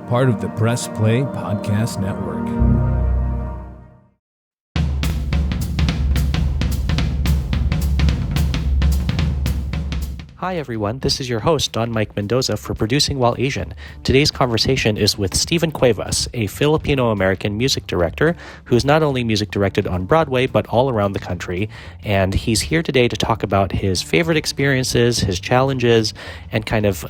part of the Press Play Podcast Network. Hi everyone, this is your host, Don Mike Mendoza for Producing While Asian. Today's conversation is with Stephen Cuevas, a Filipino-American music director who's not only music directed on Broadway, but all around the country. And he's here today to talk about his favorite experiences, his challenges, and kind of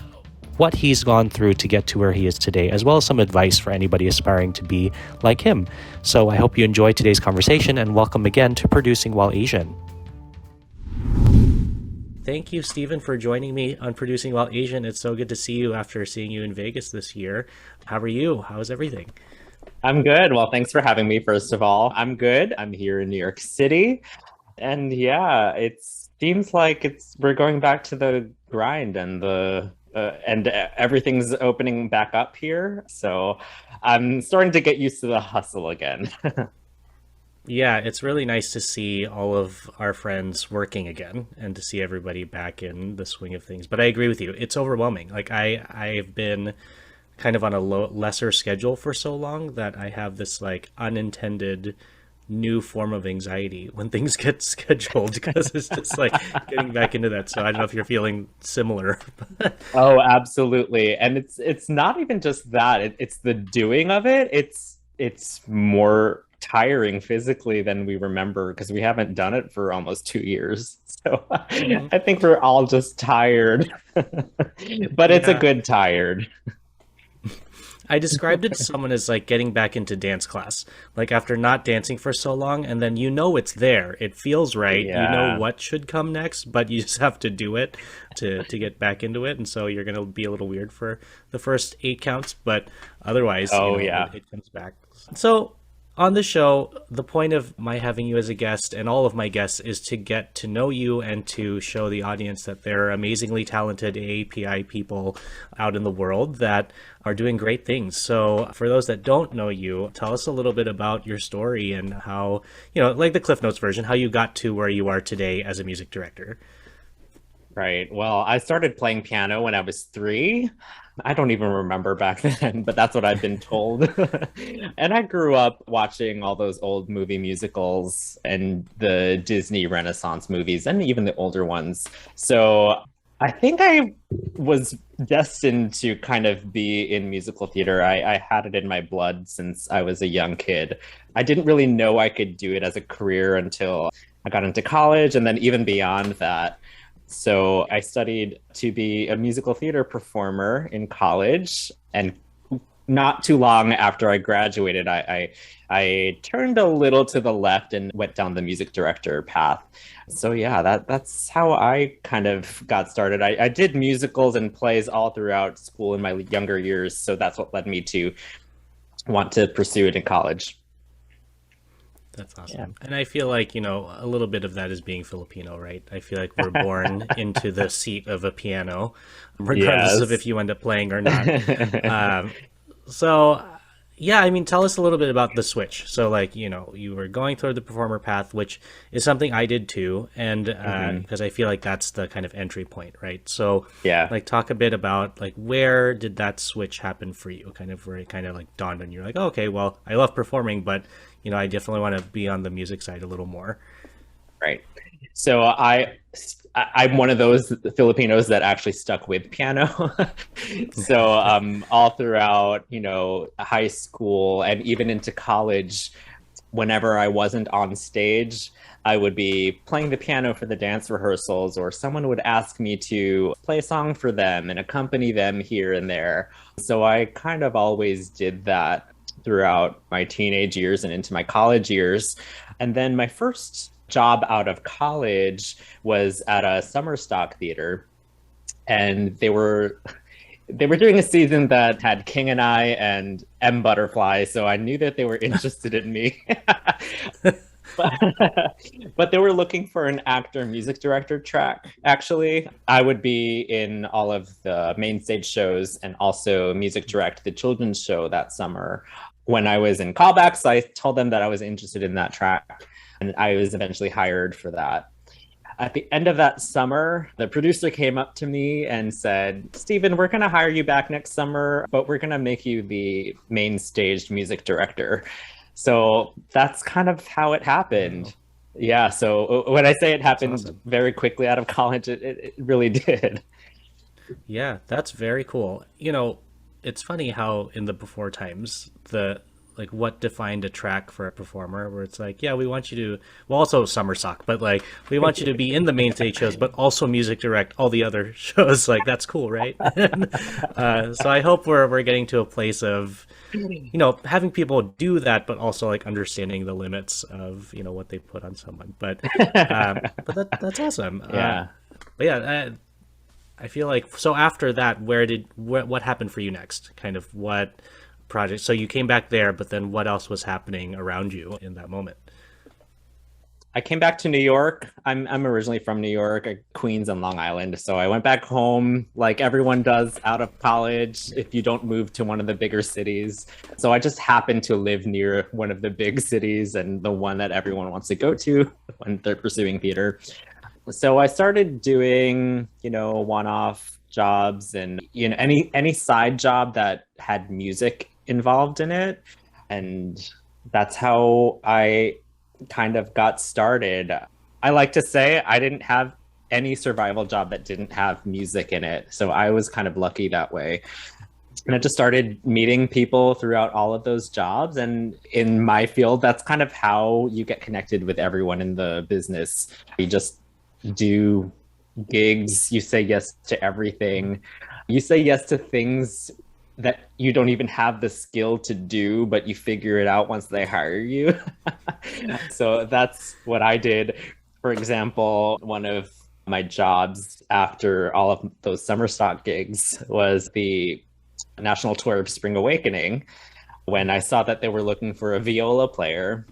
what he's gone through to get to where he is today, as well as some advice for anybody aspiring to be like him. So I hope you enjoy today's conversation, and welcome again to Producing While Asian. Thank you, Stephen, for joining me on Producing While Asian. It's so good to see you after seeing you in Vegas this year. How are you? How's everything? I'm good. Well, thanks for having me, first of all. I'm good. I'm here in New York City. And yeah, it seems like we're going back to the grind and everything's opening back up here. So I'm starting to get used to the hustle again. Yeah, it's really nice to see all of our friends working again and to see everybody back in the swing of things. But I agree with you. It's overwhelming. Like I've been kind of on a lesser schedule for so long that I have this like unintended new form of anxiety when things get scheduled, because it's just like getting back into that. So I don't know if you're feeling similar. Oh, absolutely. And it's not even just that. It's the doing of it. It's more tiring physically than we remember, because we haven't done it for almost 2 years. So I think we're all just tired, but it's a good tired. I described it to someone as like getting back into dance class, like after not dancing for so long, and then it's there, it feels right. Yeah. You know what should come next, but you just have to do it to get back into it. And so you're going to be a little weird for the first 8 counts, but otherwise, it comes back. So on the show, the point of my having you as a guest and all of my guests is to get to know you and to show the audience that there are amazingly talented AAPI people out in the world that are doing great things. So for those that don't know you, tell us a little bit about your story and how, like the Cliff Notes version, how you got to where you are today as a music director. Right. Well, I started playing piano when I was 3. I don't even remember back then, but that's what I've been told. And I grew up watching all those old movie musicals and the Disney Renaissance movies and even the older ones. So I think I was destined to kind of be in musical theater. I had it in my blood since I was a young kid. I didn't really know I could do it as a career until I got into college, and then even beyond that. So I studied to be a musical theater performer in college, and not too long after I graduated, I turned a little to the left and went down the music director path. So yeah, that's how I kind of got started. I did musicals and plays all throughout school in my younger years, so that's what led me to want to pursue it in college. That's awesome. Yeah. And I feel like, a little bit of that is being Filipino, right? I feel like we're born into the seat of a piano, regardless of if you end up playing or not. Tell us a little bit about the switch. So you were going through the performer path, which is something I did too. And because I feel like that's the kind of entry point, right? So talk a bit about where did that switch happen for you? Kind of where it kind of dawned on you, like, oh, okay, well, I love performing, but I definitely want to be on the music side a little more. Right. So I'm one of those Filipinos that actually stuck with piano. So all throughout, high school and even into college, whenever I wasn't on stage, I would be playing the piano for the dance rehearsals, or someone would ask me to play a song for them and accompany them here and there. So I kind of always did that throughout my teenage years and into my college years. And then my first job out of college was at a summer stock theater, and they were doing a season that had King and I and M Butterfly, so I knew that they were interested in me. But they were looking for an actor music director track. Actually, I would be in all of the main stage shows and also music direct the children's show that summer. When I was in callbacks, I told them that I was interested in that track, and I was eventually hired for that. At the end of that summer, the producer came up to me and said, Steven, we're going to hire you back next summer, but we're going to make you the main stage music director. So that's kind of how it happened. Wow. Yeah. So when I say it happened very quickly out of college, it really did. Yeah, that's very cool. It's funny how in the before times, what defined a track for a performer, where it's like, yeah, we want you to, well, also summer sock, but like, we want you to be in the main stage shows, but also music direct all the other shows. Like, that's cool, right? So I hope we're getting to a place of, having people do that, but also like understanding the limits of, what they put on someone. But that's awesome. Yeah. But yeah, I feel like, so after that, what happened for you next? Kind of what project? So you came back there, but then what else was happening around you in that moment? I came back to New York. I'm originally from New York, Queens and Long Island. So I went back home like everyone does out of college if you don't move to one of the bigger cities. So I just happened to live near one of the big cities and the one that everyone wants to go to when they're pursuing theater. So I started doing, one-off jobs and, any side job that had music involved in it. And that's how I kind of got started. I like to say I didn't have any survival job that didn't have music in it. So I was kind of lucky that way. And I just started meeting people throughout all of those jobs. And in my field, that's kind of how you get connected with everyone in the business. You just do gigs, you say yes to everything. You say yes to things that you don't even have the skill to do, but you figure it out once they hire you. So that's what I did. For example, one of my jobs after all of those summer stock gigs was the national tour of Spring Awakening. When I saw that they were looking for a viola player,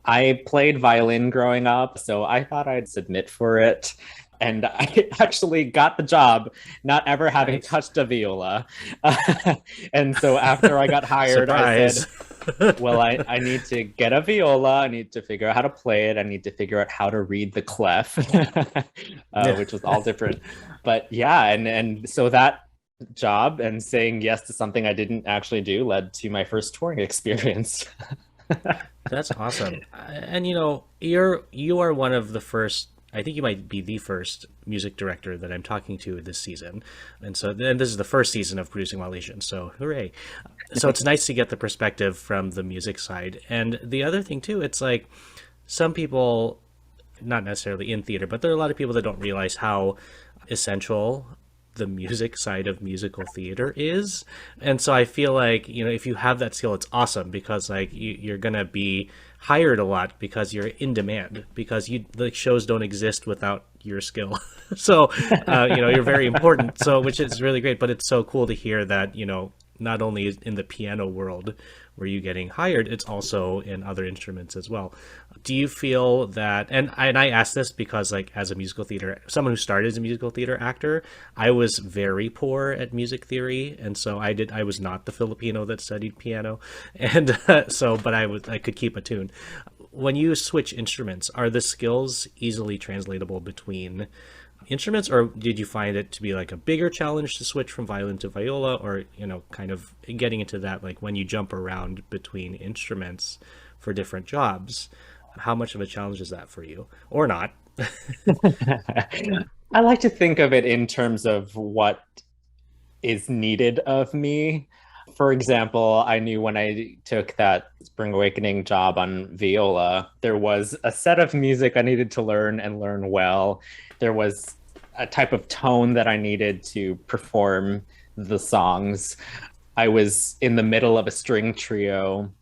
I played violin growing up, so I thought I'd submit for it. And I actually got the job, not ever having touched a viola. And so after I got hired, I said, well, I need to get a viola. I need to figure out how to play it. I need to figure out how to read the clef, which was all different. But yeah, and so that job and saying yes to something I didn't actually do led to my first touring experience. That's awesome. And you are one of the first, I think you might be the first music director that I'm talking to this season. And this is the first season of Producing While Asian, so hooray. So it's nice to get the perspective from the music side. And the other thing too, it's like some people, not necessarily in theater, but there are a lot of people that don't realize how essential the music side of musical theater is. And so I feel like, if you have that skill, it's awesome, because like you're going to be hired a lot because you're in demand, because the shows don't exist without your skill. So, you're very important. So, which is really great, but it's so cool to hear that, not only in the piano world were you getting hired, it's also in other instruments as well. Do you feel that, and I ask this because like as a musical theater, someone who started as a musical theater actor, I was very poor at music theory. And so I was not the Filipino that studied piano. And but I could keep a tune. When you switch instruments, are the skills easily translatable between instruments, or did you find it to be like a bigger challenge to switch from violin to viola, or kind of getting into that, like when you jump around between instruments for different jobs, how much of a challenge is that for you, or not? I like to think of it in terms of what is needed of me. For example, I knew when I took that Spring Awakening job on viola, there was a set of music I needed to learn and learn well. There was a type of tone that I needed to perform the songs. I was in the middle of a string trio.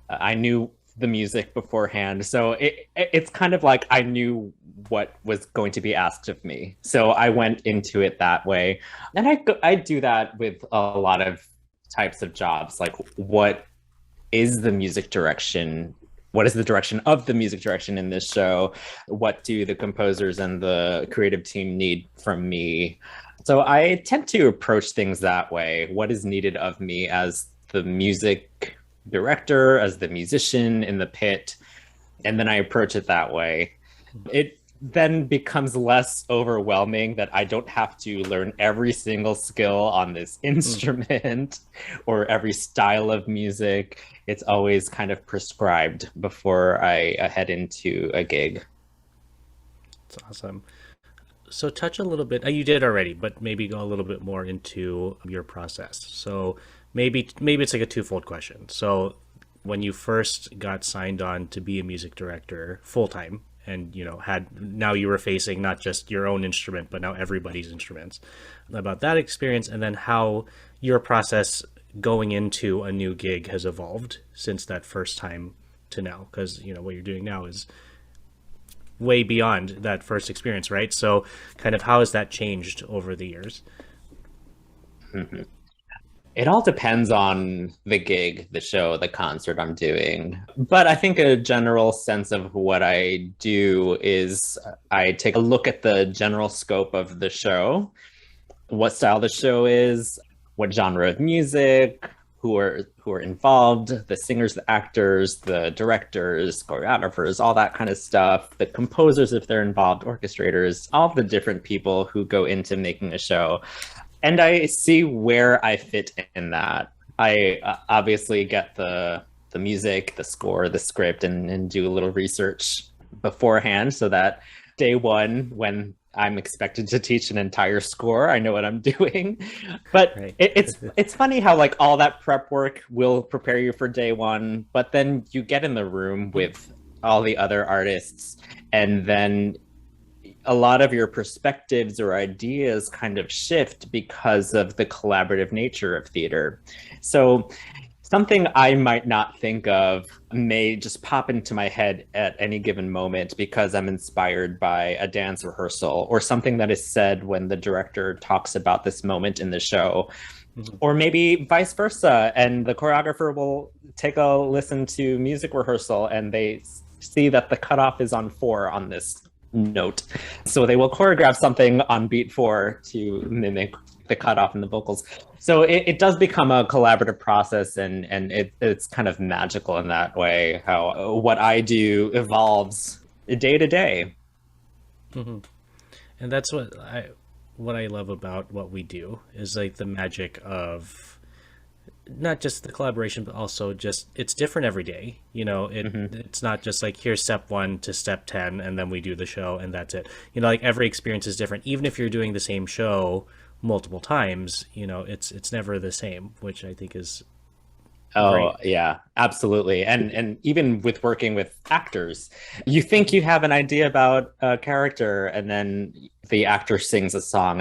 I knew the music beforehand. So it's kind of like I knew what was going to be asked of me. So I went into it that way. And I do that with a lot of types of jobs. Like, what is the music direction? What is the direction of the music direction in this show? What do the composers and the creative team need from me? So I tend to approach things that way. What is needed of me as the music director, as the musician in the pit? And then I approach it that way. It then becomes less overwhelming that I don't have to learn every single skill on this instrument or every style of music. It's always kind of prescribed before I head into a gig. It's awesome. So touch a little bit, you did already, but maybe go a little bit more into your process. So maybe it's like a twofold question. So when you first got signed on to be a music director full time, and now you were facing not just your own instrument, but now everybody's instruments, about that experience, and then how your process going into a new gig has evolved since that first time to now, because what you're doing now is way beyond that first experience, right? So kind of how has that changed over the years? Mm-hmm. It all depends on the gig, the show, the concert I'm doing. But I think a general sense of what I do is I take a look at the general scope of the show, what style the show is, what genre of music, who are involved, the singers, the actors, the directors, choreographers, all that kind of stuff, the composers if they're involved, orchestrators, all the different people who go into making a show. And I see where I fit in that. I obviously get the music, the score, the script, and do a little research beforehand so that day one, when I'm expected to teach an entire score, I know what I'm doing. But right. It's funny how like all that prep work will prepare you for day one, but then you get in the room with all the other artists, and then a lot of your perspectives or ideas kind of shift because of the collaborative nature of theater. So something I might not think of may just pop into my head at any given moment because I'm inspired by a dance rehearsal or something that is said when the director talks about this moment in the show. Mm-hmm. Or maybe vice versa, and the choreographer will take a listen to music rehearsal and they see that the cutoff is on 4 on this note. So they will choreograph something on beat 4 to mimic the cutoff in the vocals. So it does become a collaborative process, and it's kind of magical in that way, how what I do evolves day to day. Mm-hmm. And that's what I love about what we do is like the magic of not just the collaboration, but also just it's different every day. It's not just like here's step 1 to step 10 and then we do the show and that's it. Like every experience is different. Even if you're doing the same show multiple times, it's never the same, which I think is great. Yeah, absolutely. And even with working with actors, you think you have an idea about a character, and then the actor sings a song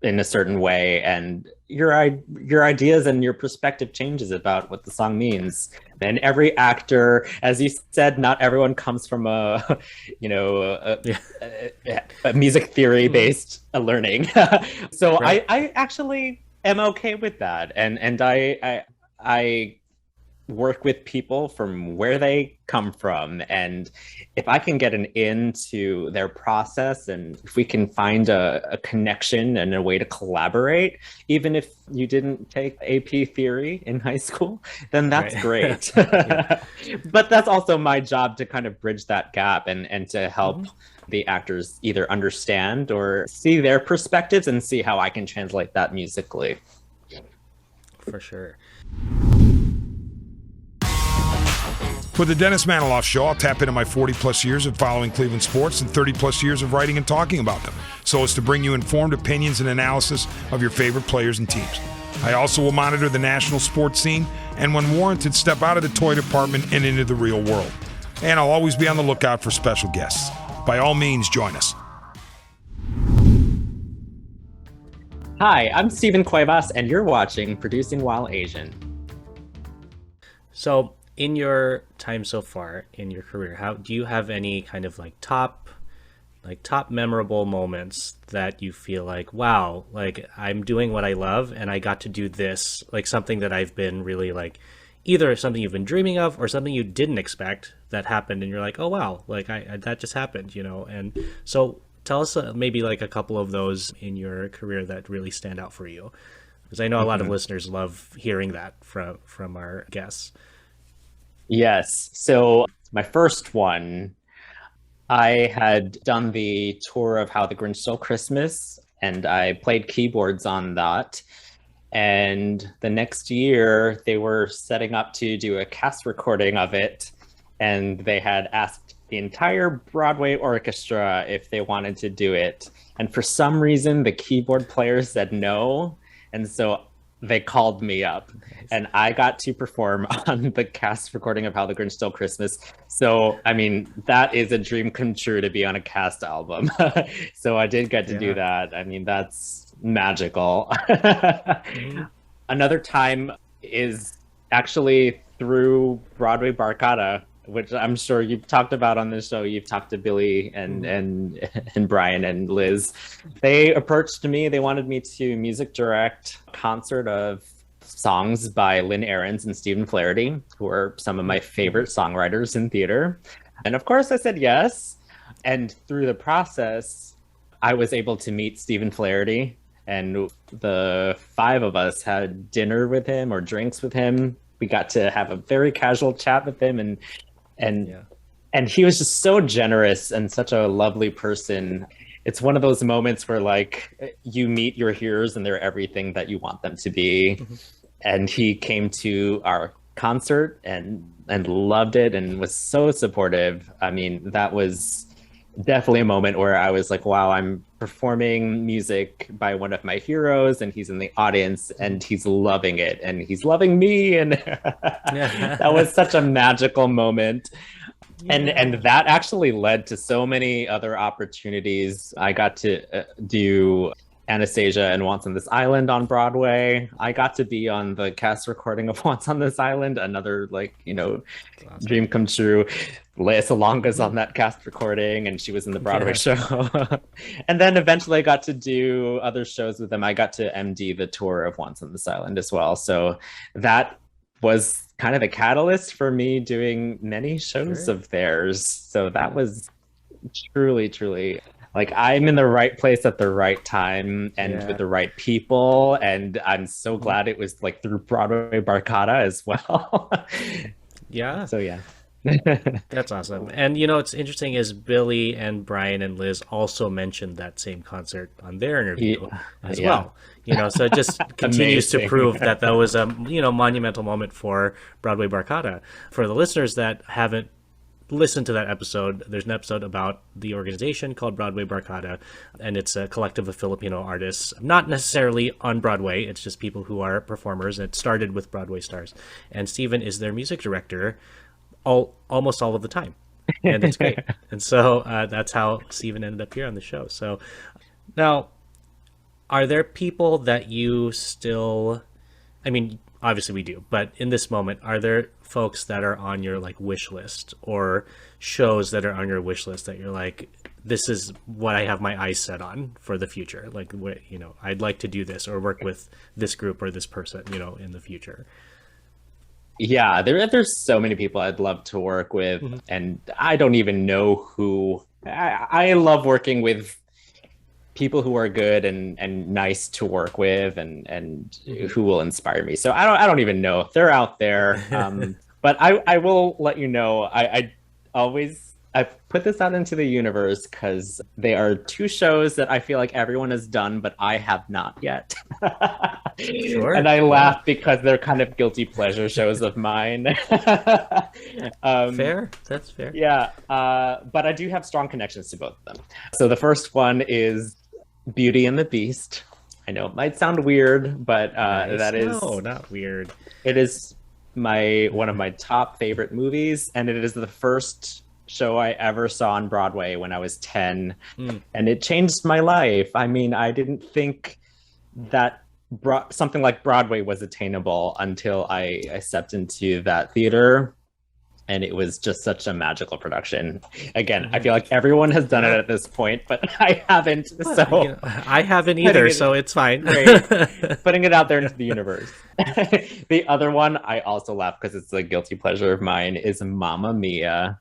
in a certain way, and your ideas and your perspective changes about what the song means. And every actor, as you said, not everyone comes from a music theory based learning. So right. I actually am okay with that, and I work with people from where they come from, and if I can get an into their process, and if we can find a connection and a way to collaborate, even if you didn't take AP theory in high school, then that's right. Great. But that's also my job to kind of bridge that gap and to help the actors either understand or see their perspectives and see how I can translate that musically. For sure. For the Dennis Maniloff Show, I'll tap into my 40-plus years of following Cleveland sports and 30-plus years of writing and talking about them, so as to bring you informed opinions and analysis of your favorite players and teams. I also will monitor the national sports scene and, when warranted, step out of the toy department and into the real world. And I'll always be on the lookout for special guests. By all means, join us. Hi, I'm Stephen Cuevas, and you're watching Producing While Asian. So, in your time so far in your career, how do you have any kind of top memorable moments that you feel like, wow, like I'm doing what I love and I got to do this, like something that I've been really like either something you've been dreaming of or something you didn't expect that happened and you're like, oh wow, like that just happened, and so tell us maybe like a couple of those in your career that really stand out for you, because I know a lot of listeners love hearing that from our guests. Yes. So my first one, I had done the tour of How the Grinch Stole Christmas, and I played keyboards on that. And the next year, they were setting up to do a cast recording of it, and they had asked the entire Broadway orchestra if they wanted to do it. And for some reason, the keyboard player said no. And so they called me up, and I got to perform on the cast recording of How the Grinch Stole Christmas. So, I mean, that is a dream come true to be on a cast album. So I did get to do that. I mean, that's magical. Another time is actually through Broadway Barcada, which I'm sure you've talked about on this show. You've talked to Billy and Brian and Liz. They approached me. They wanted me to music direct a concert of songs by Lynn Ahrens and Stephen Flaherty, who are some of my favorite songwriters in theater. And of course I said yes. And through the process, I was able to meet Stephen Flaherty, and the five of us had dinner with him or drinks with him. We got to have a very casual chat with him, and he was just so generous and such a lovely person. It's one of those moments where like you meet your heroes and they're everything that you want them to be. And he came to our concert and loved it and was so supportive. I mean, that was definitely a moment where I was like, wow, I'm performing music by one of my heroes, and he's in the audience and he's loving it and he's loving me. And that was such a magical moment. And that actually led to so many other opportunities. I got to do Anastasia and Once on This Island on Broadway. I got to be on the cast recording of Once on This Island, another awesome dream come true. Lea Salonga's on that cast recording, and she was in the Broadway show. And then eventually I got to do other shows with them. I got to MD the tour of Once on This Island as well. So that was kind of the catalyst for me doing many shows of theirs. So that was truly like, I'm in the right place at the right time and with the right people. And I'm so glad it was like through Broadway Barcada as well. So That's awesome. And it's interesting is Billy and Brian and Liz also mentioned that same concert on their interview as well. So it just continues to prove that was a monumental moment for Broadway Barcada. For the listeners that haven't listened to that episode, there's an episode about the organization called Broadway Barcada, and it's a collective of Filipino artists, not necessarily on Broadway, it's just people who are performers. It started with Broadway stars, and Stephen is their music director almost all of the time, and it's great. And so that's how Stephen ended up here on the show. So now, are there people that you still, I mean, obviously we do, but in this moment, are there folks that are on your wish list, or shows that are on your wish list that you're like, this is what I have my eyes set on for the future? Like, I'd like to do this or work with this group or this person, in the future. Yeah, there's so many people I'd love to work with, and I don't even know who. I love working with people who are good and nice to work with, and who will inspire me. So I don't even know if they're out there. But I will let you know. I put this out into the universe because they are two shows that I feel like everyone has done, but I have not yet. And I laugh because they're kind of guilty pleasure shows of mine. Fair. That's fair. Yeah. But I do have strong connections to both of them. So the first one is Beauty and the Beast. I know it might sound weird, but that is... No, not weird. It is one of my top favorite movies, and it is the first show I ever saw on Broadway when I was 10, and it changed my life. I mean, I didn't think that something like Broadway was attainable until I stepped into that theater, and it was just such a magical production. Again, I feel like everyone has done it at this point, but I haven't. So I haven't either, so it's fine. Great. Putting it out there into the universe. The other one I also laugh because it's a guilty pleasure of mine is Mamma Mia.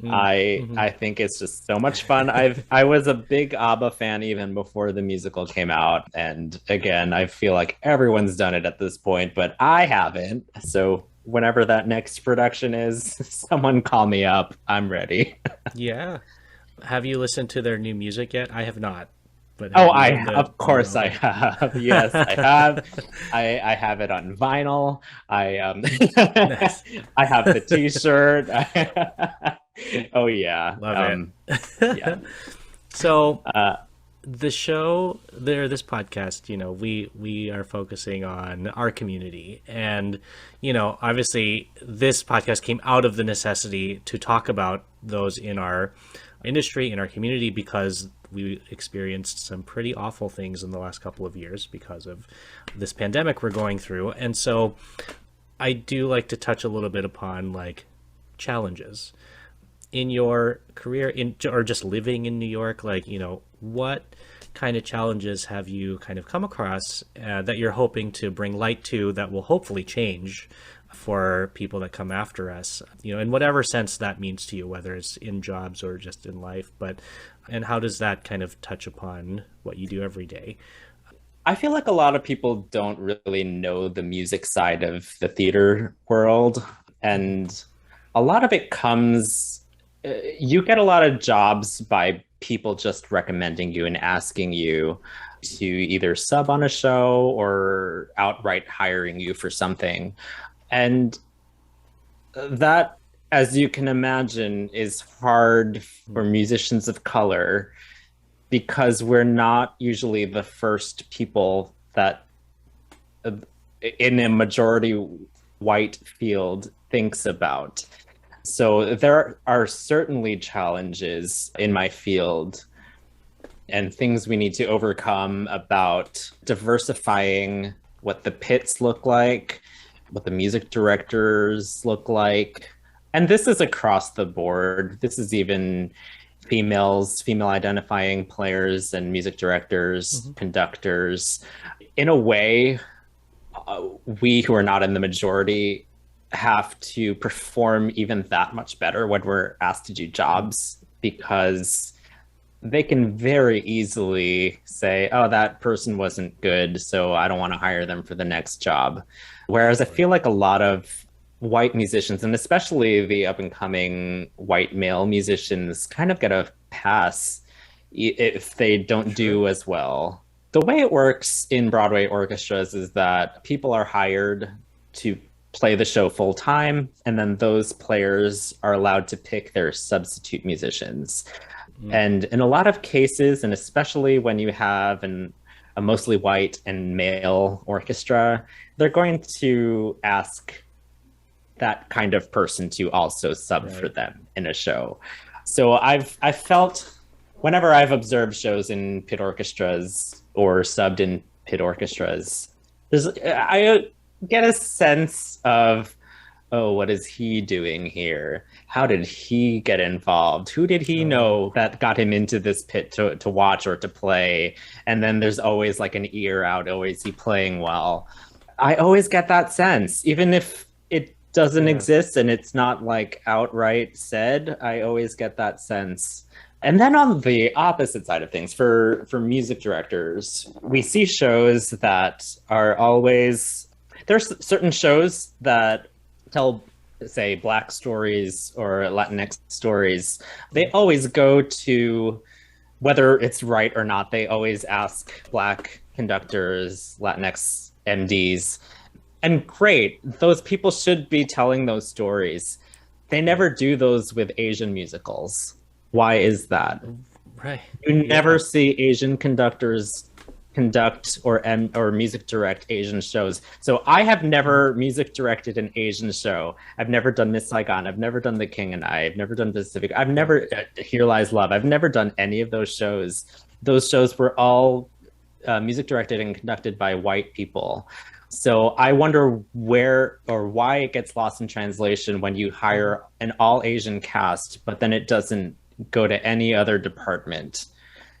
I think it's just so much fun. I was a big ABBA fan even before the musical came out, and again, I feel like everyone's done it at this point, but I haven't. So whenever that next production is, someone call me up. I'm ready. Yeah. Have you listened to their new music yet? I have not. But Oh, have you heard of course I album? have. Yes, I have. I have it on vinyl. Nice. I have the t-shirt. Oh yeah. Love Yeah. it. So the show there, this podcast, we are focusing on our community, and obviously this podcast came out of the necessity to talk about those in our industry, in our community, because we experienced some pretty awful things in the last couple of years because of this pandemic we're going through. And so I do like to touch a little bit upon like challenges in your career, or just living in New York. Like, what kind of challenges have you kind of come across that you're hoping to bring light to, that will hopefully change for people that come after us, in whatever sense that means to you, whether it's in jobs or just in life. And how does that kind of touch upon what you do every day? I feel like a lot of people don't really know the music side of the theater world. And a lot of it comes, you get a lot of jobs by people just recommending you and asking you to either sub on a show or outright hiring you for something. And that, as you can imagine, is hard for musicians of color, because we're not usually the first people that in a majority white field thinks about. So there are certainly challenges in my field and things we need to overcome about diversifying what the pits look like, what the music directors look like. And this is across the board. This is even female identifying players and music directors, conductors. In a way, we who are not in the majority have to perform even that much better when we're asked to do jobs, because they can very easily say, oh, that person wasn't good, so I don't want to hire them for the next job. Whereas I feel like a lot of white musicians, and especially the up and coming white male musicians, kind of get a pass if they don't do as well. The way it works in Broadway orchestras is that people are hired to play the show full time, and then those players are allowed to pick their substitute musicians. And in a lot of cases, and especially when you have a mostly white and male orchestra, they're going to ask that kind of person to also sub for them in a show. So I've felt, whenever I've observed shows in pit orchestras or subbed in pit orchestras, I get a sense of, oh, what is he doing here? How did he get involved? Who did he know that got him into this pit to watch or to play? And then there's always like an ear out. Oh, is he playing well? I always get that sense, even if it doesn't exist and it's not like outright said. I always get that sense. And then on the opposite side of things, for music directors, we see shows that are always, there's certain shows that tell, say, Black stories or Latinx stories. They always go to, whether it's right or not, they always ask Black conductors, Latinx MDs. And great, those people should be telling those stories. They never do those with Asian musicals. Why is that? Right. You never see Asian conductors conduct or music direct Asian shows. So I have never music directed an Asian show. I've never done Miss Saigon. I've never done The King and I. I've never done Pacific. I've never Here Lies Love. I've never done any of those shows. Those shows were all music directed and conducted by white people. So I wonder where or why it gets lost in translation when you hire an all Asian cast, but then it doesn't go to any other department.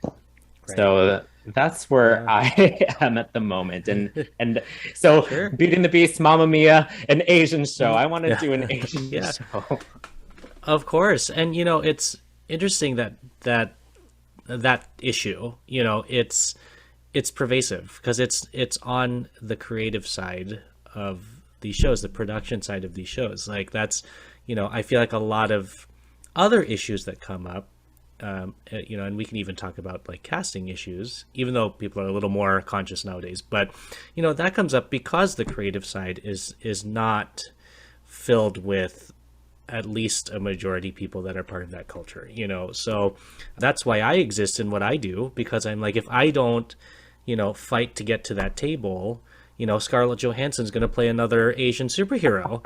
Right. So that's where I am at the moment. And so sure. Beauty and the Beast, Mamma Mia, an Asian show. I want to do an Asian show. Of course. And, it's interesting that issue, it's pervasive because it's on the creative side of these shows, the production side of these shows. Like that's, I feel like a lot of other issues that come up, and we can even talk about like casting issues, even though people are a little more conscious nowadays. But, that comes up because the creative side is not filled with at least a majority people that are part of that culture, so that's why I exist in what I do, because I'm like, if I don't, fight to get to that table, Scarlett Johansson's going to play another Asian superhero,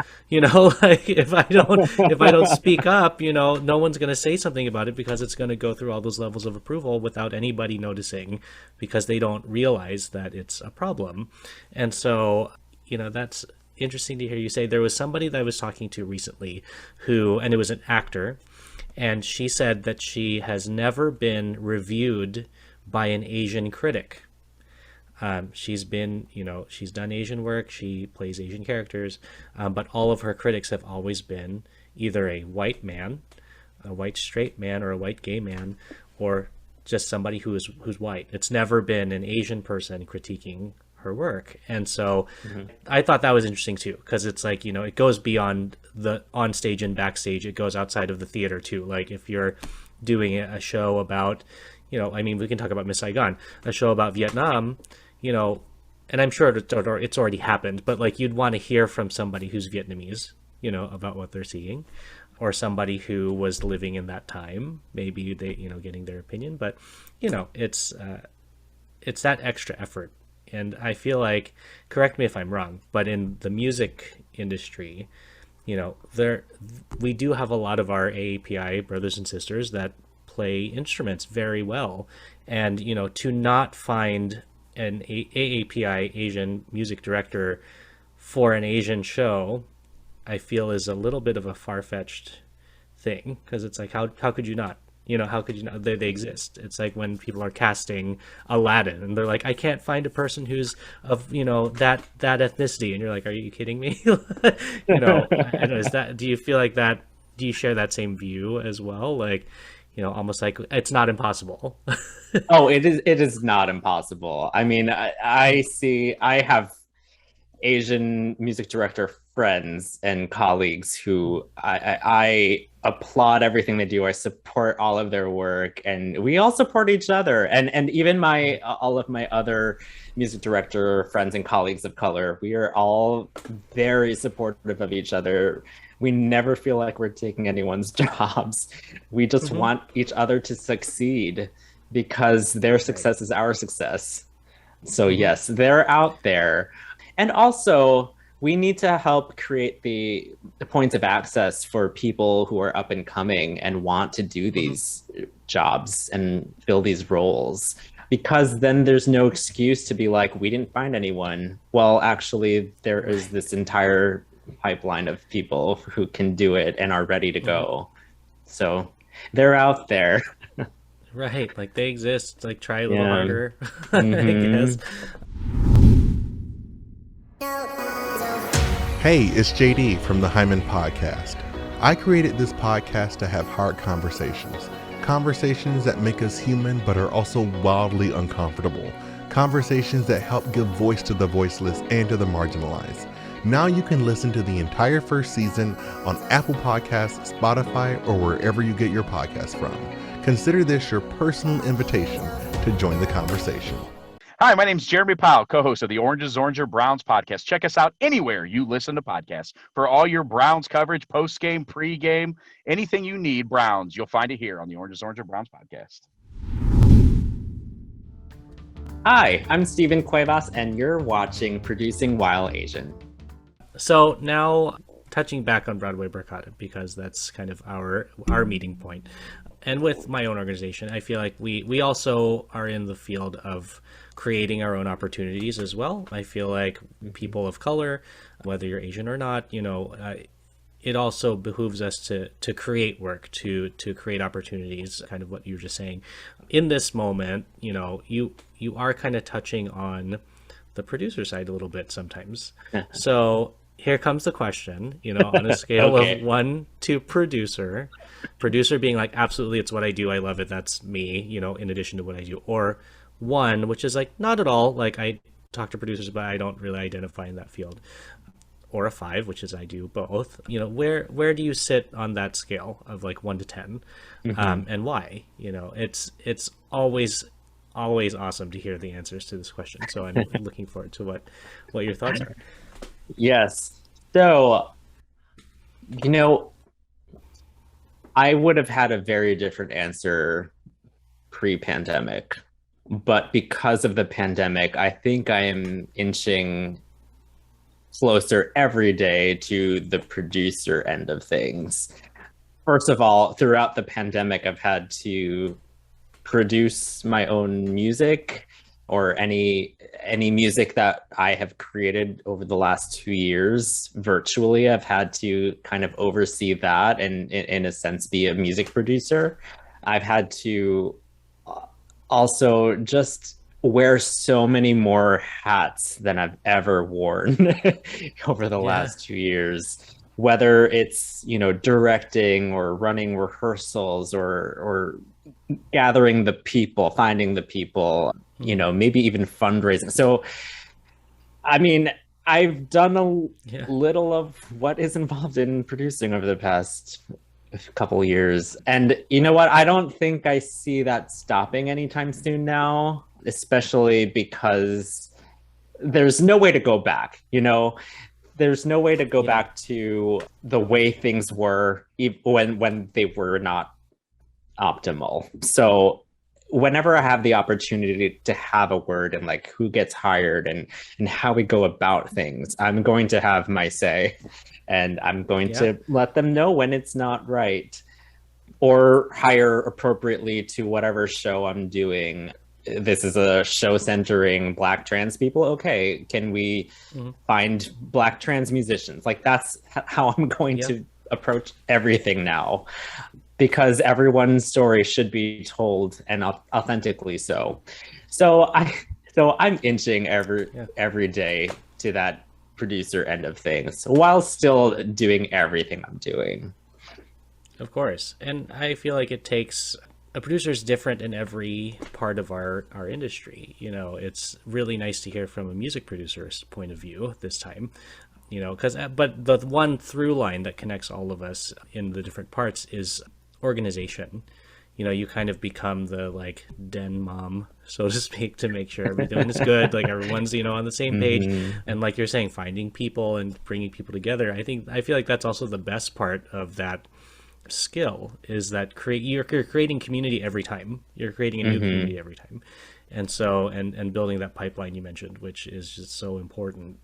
like if I don't speak up, no one's going to say something about it, because it's going to go through all those levels of approval without anybody noticing, because they don't realize that it's a problem. And so, that's interesting to hear you say. There was somebody that I was talking to recently and it was an actor, and she said that she has never been reviewed by an Asian critic. She's been, she's done Asian work, she plays Asian characters, but all of her critics have always been either a white man, a white straight man, or a white gay man, or just somebody who's white. It's never been an Asian person critiquing her work. And so I thought that was interesting too, because it's like, it goes beyond the on stage and backstage. It goes outside of the theater too. Like if you're doing a show about, we can talk about Miss Saigon, a show about Vietnam, and I'm sure it's already happened, but like you'd want to hear from somebody who's Vietnamese, about what they're seeing, or somebody who was living in that time, maybe they, getting their opinion. But, it's that extra effort. And I feel like, correct me if I'm wrong, but in the music industry, we do have a lot of our AAPI brothers and sisters that play instruments very well. And, to not find an AAPI Asian music director for an Asian show, I feel is a little bit of a far-fetched thing, because it's like, how could you not? How could you not? They exist. It's like when people are casting Aladdin and they're like, I can't find a person who's of, that ethnicity. And you're like, are you kidding me? Is that, do you feel like that? Do you share that same view as well? Like, almost like it's not impossible. Oh, it is not impossible. I mean, I have Asian music director friends and colleagues who I applaud everything they do. I support all of their work, and we all support each other. And even all of my other music director friends and colleagues of color, we are all very supportive of each other. We never feel like we're taking anyone's jobs. We just want each other to succeed, because their success is our success. So yes, they're out there. And also, we need to help create the points of access for people who are up and coming and want to do these jobs and fill these roles, because then there's no excuse to be like, we didn't find anyone. Well, actually, there is this entire pipeline of people who can do it and are ready to go. So they're out there. Right. Like they exist. Like try a little harder, I guess. Hey, it's JD from the Hyman Podcast. I created this podcast to have hard conversations. Conversations that make us human but are also wildly uncomfortable. Conversations that help give voice to the voiceless and to the marginalized. Now you can listen to the entire first season on Apple Podcasts, Spotify, or wherever you get your podcasts from. Consider this your personal invitation to join the conversation. Hi, my name's Jeremy Powell, co-host of the Oranges, Oranger, Browns podcast. Check us out anywhere you listen to podcasts. For all your Browns coverage, post-game, pre-game, anything you need Browns, you'll find it here on the Oranges, Oranger, Browns podcast. Hi, I'm Stephen Cuevas, and you're watching Producing While Asian. So now, touching back on Broadway Barcata, because that's kind of our meeting point. And with my own organization, I feel like we also are in the field of creating our own opportunities as well. I feel like people of color, whether you're Asian or not, it also behooves us to create work, to create opportunities, kind of what you were just saying. In this moment, you are kind of touching on the producer side a little bit sometimes. So here comes the question, on a scale of 1 to producer being like, absolutely, it's what I do, I love it, that's me, in addition to what I do, or 1, which is like, not at all, like I talk to producers, but I don't really identify in that field. or a 5, which is I do both. You know, where do you sit on that scale of like 1 to 10, and why? You know, it's always awesome to hear the answers to this question. So I'm looking forward to what your thoughts are. Yes. So, you know, I would have had a very different answer pre-pandemic, but because of the pandemic, I think I am inching closer every day to the producer end of things. First of all, throughout the pandemic, I've had to produce my own music, or any music that I have created over the last 2 years virtually. I've had to kind of oversee that and in a sense be a music producer. I've had to also just wear so many more hats than I've ever worn over the last 2 years, whether it's, you know, directing or running rehearsals or gathering the people, finding the people, you know, maybe even fundraising. So, I mean, I've done a little of what is involved in producing over the past couple of years. And you know what? I don't think I see that stopping anytime soon now, especially because there's no way to go back, you know? There's no way to go back to the way things were when they were not optimal. So whenever I have the opportunity to have a word in like who gets hired and how we go about things, I'm going to have my say, and I'm going to let them know when it's not right, or hire appropriately to whatever show I'm doing. This is a show centering Black trans people. Okay, can we find Black trans musicians? Like, that's how I'm going to approach everything now, because everyone's story should be told, and authentically so. So I'm inching every day to that producer end of things while still doing everything I'm doing. Of course. And I feel like it takes a producer is different in every part of our industry. You know, it's really nice to hear from a music producer's point of view this time, you know, but the one through line that connects all of us in the different parts is organization. You know, you kind of become the like den mom, so to speak, to make sure everything is good, like everyone's, you know, on the same page. And like you're saying, finding people and bringing people together. I feel like that's also the best part of that skill, is that you're creating community every time. You're creating a new community every time. And so and building that pipeline you mentioned, which is just so important,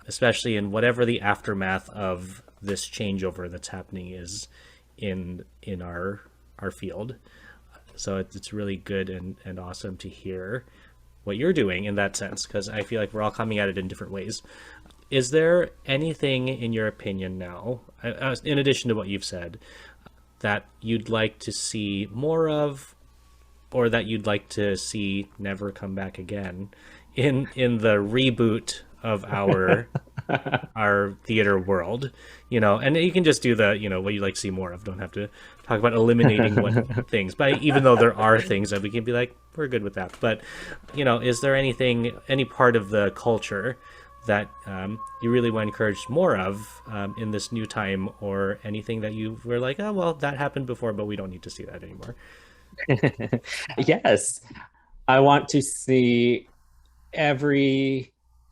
especially in whatever the aftermath of this changeover that's happening is in our field. So it's really good and awesome to hear what you're doing in that sense, because I feel like we're all coming at it in different ways. Is there anything in your opinion now, in addition to what you've said, that you'd like to see more of, or that you'd like to see never come back again in the reboot of our theater world, you know? And you can just do the, you know, what you'd like to see more of. Don't have to talk about eliminating things, but even though there are things that we can be like, we're good with that. But, you know, is there any part of the culture that you really want to encourage more of in this new time, or anything that you were like, oh, well, that happened before, but we don't need to see that anymore? Yes. I want to see every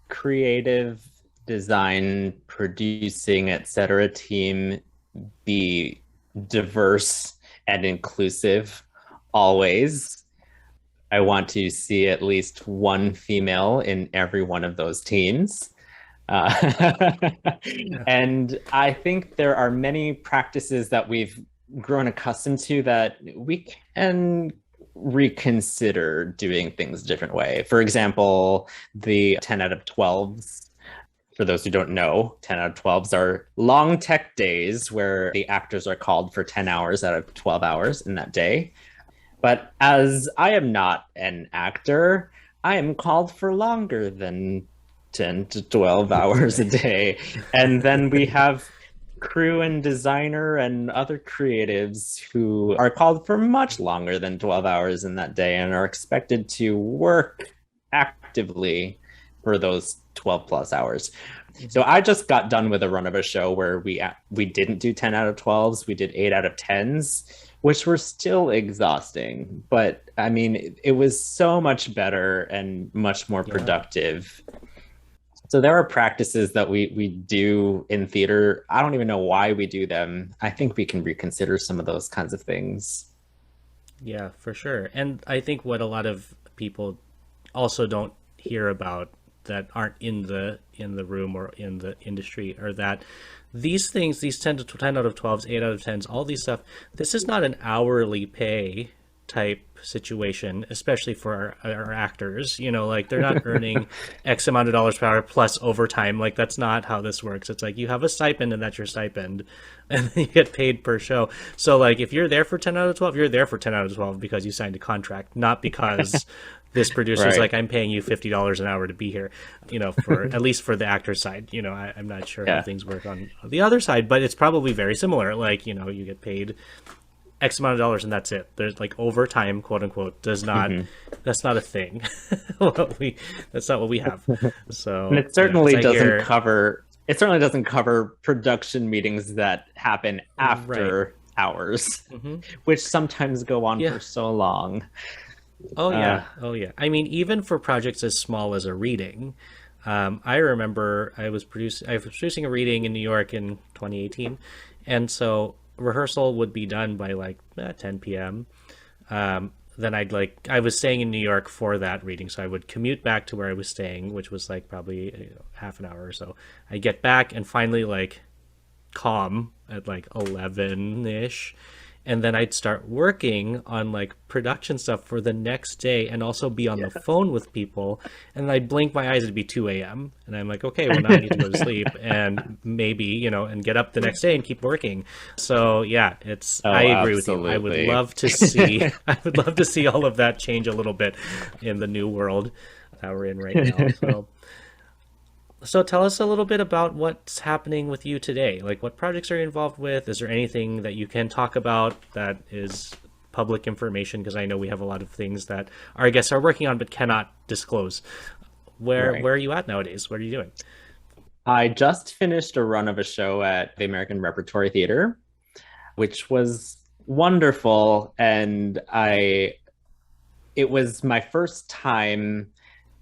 creative, design, producing, etc. team be diverse and inclusive always. I want to see at least one female in every one of those teams. And I think there are many practices that we've grown accustomed to that we can reconsider doing things a different way. For example, the 10 out of 12s. For those who don't know, 10 out of 12s are long tech days where the actors are called for 10 hours out of 12 hours in that day. But as I am not an actor, I am called for longer than 10 to 12 hours a day. And then we have crew and designer and other creatives who are called for much longer than 12 hours in that day and are expected to work actively for those 12 plus hours. So I just got done with a run of a show where we didn't do 10 out of 12s, we did 8 out of 10s, which were still exhausting. But I mean, it was so much better and much more productive. So there are practices that we do in theater. I don't even know why we do them. I think we can reconsider some of those kinds of things. Yeah, for sure. And I think what a lot of people also don't hear about that aren't in the room or in the industry are that these things, these 10 out of 12s, 8 out of 10s, all these stuff, this is not an hourly pay type situation, especially for our actors. You know, like they're not earning X amount of dollars per hour plus overtime. Like that's not how this works. It's like you have a stipend and that's your stipend, and then you get paid per show. So like if you're there for 10 out of 12, you're there for 10 out of 12 because you signed a contract, not because this producer's like, I'm paying you $50 an hour to be here, you know, for at least for the actor side. You know, I'm not sure how things work on the other side, but it's probably very similar. Like, you know, you get paid X amount of dollars and that's it. There's like overtime, quote unquote, does not, that's not a thing. That's not what we have. So and it certainly doesn't cover production meetings that happen after hours, which sometimes go on for so long. Oh yeah. I mean, even for projects as small as a reading, I remember I was producing a reading in New York in 2018, and so rehearsal would be done by like 10 p.m. Then I was staying in New York for that reading, so I would commute back to where I was staying, which was like probably half an hour or so. I get back and finally like calm at like 11ish. And then I'd start working on like production stuff for the next day and also be on the phone with people. And I'd blink my eyes, it'd be 2 a.m. And I'm like, okay, well now I need to go to sleep and maybe, you know, and get up the next day and keep working. So yeah, I agree with you. I would love to see all of that change a little bit in the new world that we're in right now. So tell us a little bit about what's happening with you today. Like, what projects are you involved with? Is there anything that you can talk about that is public information? Because I know we have a lot of things that our guests are working on but cannot disclose. Where are you at nowadays? What are you doing? I just finished a run of a show at the American Repertory Theater, which was wonderful. And it was my first time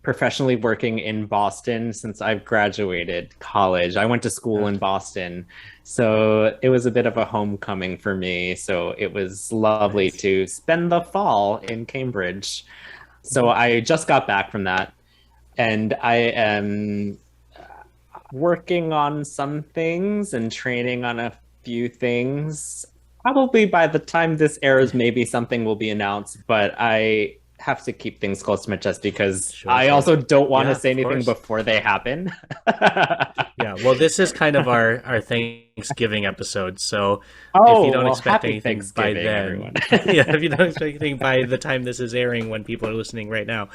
professionally working in Boston since I've graduated college. I went to school in Boston, so it was a bit of a homecoming for me. So it was lovely to spend the fall in Cambridge. So I just got back from that, and I am working on some things and training on a few things. Probably by the time this airs, maybe something will be announced, but I have to keep things close to my chest because I also don't want to say anything before they happen. Yeah, well, this is kind of our Thanksgiving episode, so if you don't expect anything by then, if you don't expect anything by the time this is airing when people are listening right now,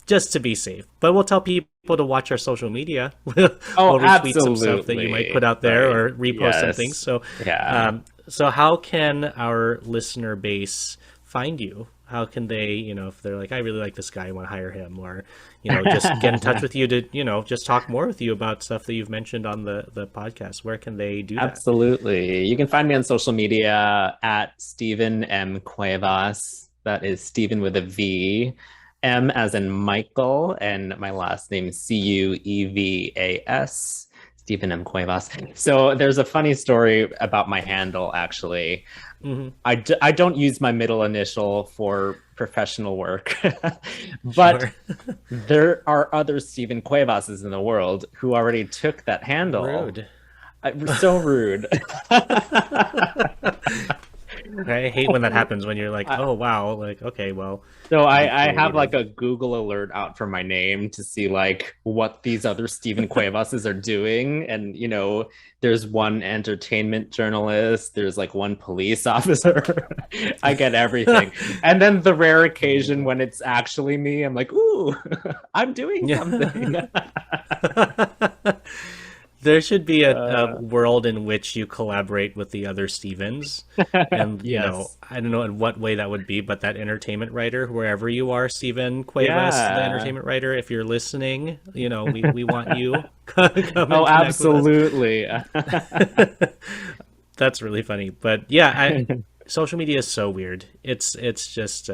just to be safe. But we'll tell people to watch our social media. We'll retweet some stuff that you might put out there or repost some things. So, so how can our listener base find you? How can they, you know, if they're like, I really like this guy, I want to hire him, or, you know, just get in touch with you to, you know, just talk more with you about stuff that you've mentioned on the podcast. Where can they do that? Absolutely. You can find me on social media at Stephen M. Cuevas. That is Stephen with a V. M as in Michael, and my last name is Cuevas. Stephen M. Cuevas. So there's a funny story about my handle, actually. I don't use my middle initial for professional work, but there are other Stephen Cuevases in the world who already took that handle. Rude. So rude. I hate when that happens, when you're like, oh wow, like, okay, well. So I have like a Google alert out for my name to see like what these other Stephen Cuevases are doing. And, you know, there's one entertainment journalist, there's like one police officer. I get everything. And then the rare occasion when it's actually me, I'm like, ooh, I'm doing something. There should be a world in which you collaborate with the other Stevens. And, you know, I don't know in what way that would be, but that entertainment writer, wherever you are, Steven Cuevas, the entertainment writer, if you're listening, you know, we want you. Come and absolutely. That's really funny. But yeah, social media is so weird. It's just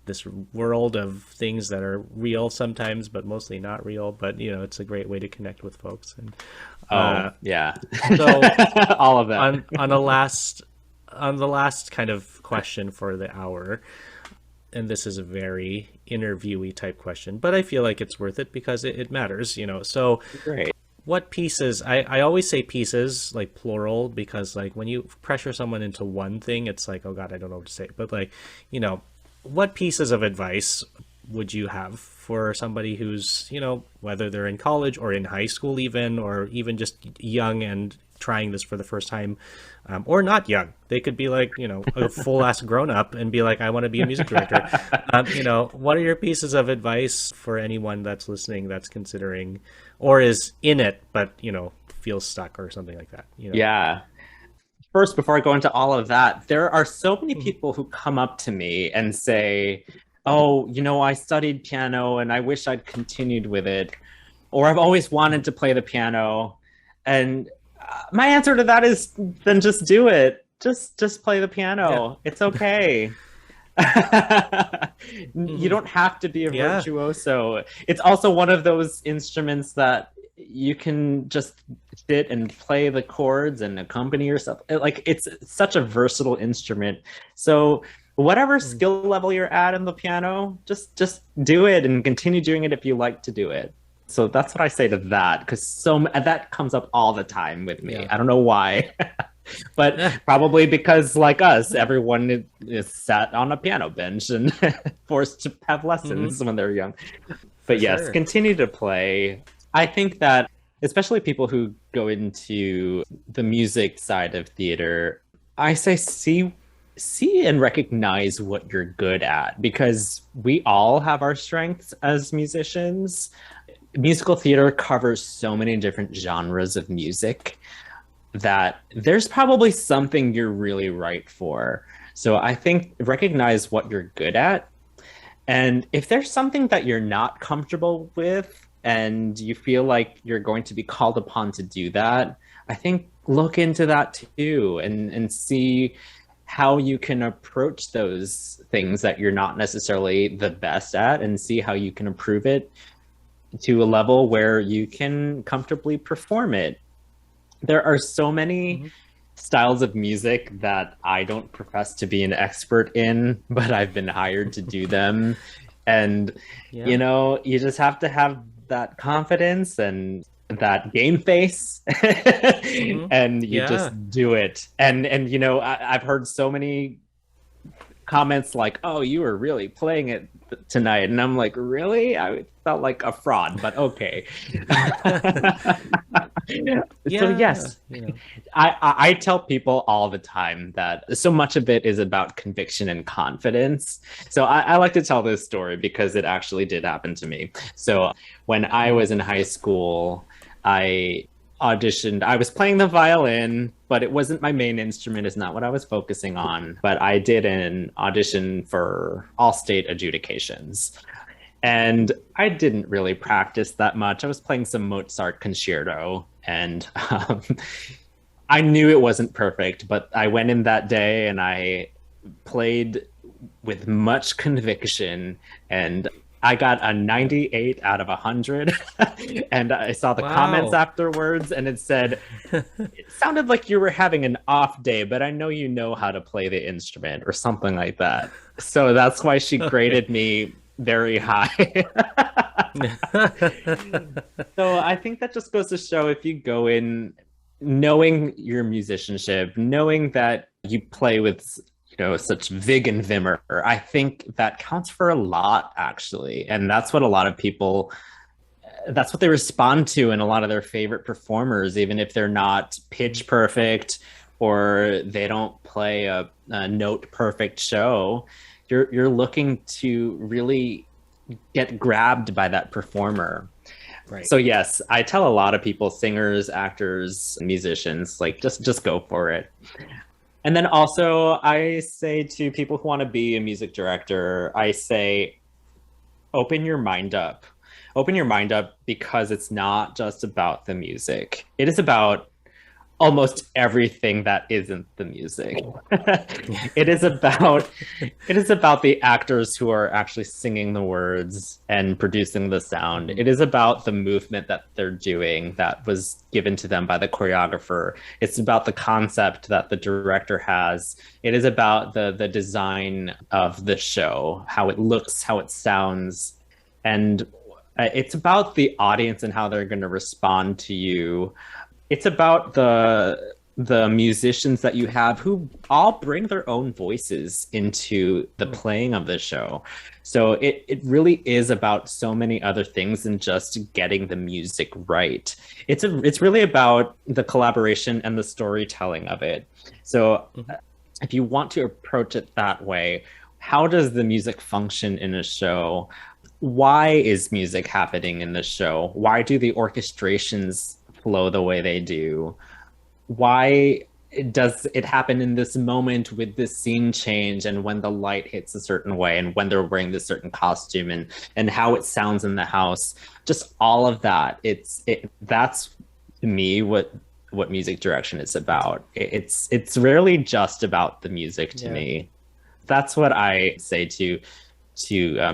this world of things that are real sometimes, but mostly not real. But you know, it's a great way to connect with folks. And so all of that on the last kind of question for the hour, and this is a very interviewee type question, but I feel like it's worth it because it matters, you know. So great. What pieces, I always say pieces, like plural, because like when you pressure someone into one thing, it's like, oh God, I don't know what to say. But like, you know, what pieces of advice would you have for somebody who's, you know, whether they're in college or in high school even, or even just young and trying this for the first time, or not young? They could be like, you know, a full ass grown up and be like, I want to be a music director. You know, what are your pieces of advice for anyone that's listening, that's considering, or is in it, but, you know, feels stuck or something like that? You know? Yeah. First, before I go into all of that, there are so many people who come up to me and say, oh, you know, I studied piano and I wish I'd continued with it, or I've always wanted to play the piano. And my answer to that is, then just do it. Just play the piano. Yeah. It's okay. You don't have to be a virtuoso. It's also one of those instruments that you can just sit and play the chords and accompany yourself. Like, it's such a versatile instrument. So whatever skill level you're at in the piano, just do it and continue doing it if you like to do it. So that's what I say to that, because that comes up all the time with me. Yeah. I don't know why, but probably because, like us, everyone is sat on a piano bench and forced to have lessons when they're young. But yes, continue to play. I think that especially people who go into the music side of theater, I say see and recognize what you're good at, because we all have our strengths as musicians. Musical theater covers so many different genres of music that there's probably something you're really right for. So I think recognize what you're good at. And if there's something that you're not comfortable with and you feel like you're going to be called upon to do that, I think look into that too and see how you can approach those things that you're not necessarily the best at, and see how you can improve it to a level where you can comfortably perform it. There are so many styles of music that I don't profess to be an expert in, but I've been hired to do them. And, you know, you just have to have that confidence and that game face and you just do it. And you know, I've heard so many comments like, oh, you were really playing it tonight. And I'm like, really? I felt like a fraud, but okay. So yes, you know. I tell people all the time that so much of it is about conviction and confidence. So I like to tell this story because it actually did happen to me. So when I was in high school, I auditioned. I was playing the violin, but it wasn't my main instrument. It's not what I was focusing on. But I did an audition for all state adjudications. And I didn't really practice that much. I was playing some Mozart concerto, and I knew it wasn't perfect, but I went in that day and I played with much conviction, and I got a 98 out of 100. And I saw the comments afterwards, and it said, it sounded like you were having an off day, but I know you know how to play the instrument, or something like that. So that's why she graded me very high. So I think that just goes to show, if you go in knowing your musicianship, knowing that you play with, you know, such vig and vimmer, I think that counts for a lot, actually. And that's what a lot of people, that's what they respond to in a lot of their favorite performers, even if they're not pitch perfect or they don't play a note perfect show. You're looking to really get grabbed by that performer. Right. So yes, I tell a lot of people, singers, actors, musicians, like just go for it. And then also I say to people who want to be a music director, I say, open your mind up. Open your mind up, because it's not just about the music. It is about almost everything that isn't the music. It is about the actors who are actually singing the words and producing the sound. It is about the movement that they're doing that was given to them by the choreographer. It's about the concept that the director has. It is about the design of the show, how it looks, how it sounds, and it's about the audience and how they're going to respond to you. It's about the musicians that you have, who all bring their own voices into the playing of the show. So it really is about so many other things than just getting the music right. It's really about the collaboration and the storytelling of it. So if you want to approach it that way, how does the music function in a show? Why is music happening in the show? Why do the orchestrations flow the way they do? Why does it happen in this moment with this scene change, and when the light hits a certain way, and when they're wearing this certain costume, and how it sounds in the house? Just all of that. That's to me what music direction is about. It's rarely just about the music to me. That's what I say to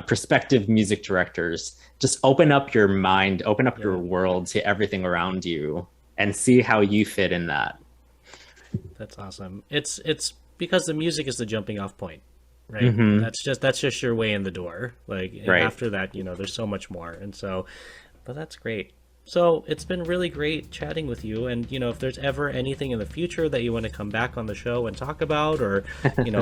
prospective music directors. Just open up your mind, open up your world to everything around you, and see how you fit in that. That's awesome. It's because the music is the jumping off point, right? Mm-hmm. That's just your way in the door. Like after that, there's so much more. And so, but that's great. So it's been really great chatting with you. And, if there's ever anything in the future that you want to come back on the show and talk about, or,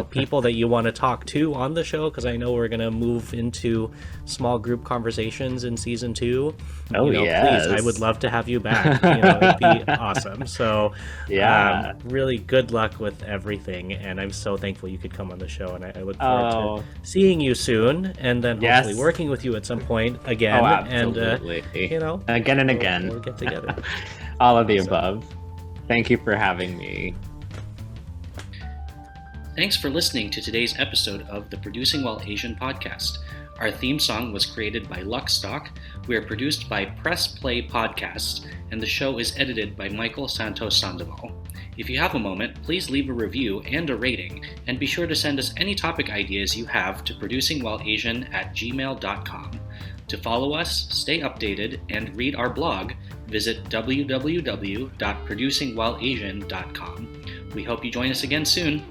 people that you want to talk to on the show, because I know we're going to move into small group conversations in season 2. Yes. Please, I would love to have you back. It'd be awesome. So really good luck with everything. And I'm so thankful you could come on the show. And I look forward to seeing you soon, and then hopefully working with you at some point again. Oh, absolutely. And, again. We'll get together. All of the above. Thank you for having me. Thanks for listening to today's episode of the Producing While Asian podcast. Our theme song was created by Luckstock. We are produced by Press Play Podcasts, and the show is edited by Michael Santos Sandoval. If you have a moment, please leave a review and a rating, and be sure to send us any topic ideas you have to producingwhileasian@gmail.com. To follow us, stay updated, and read our blog, visit www.producingwhileasian.com. We hope you join us again soon.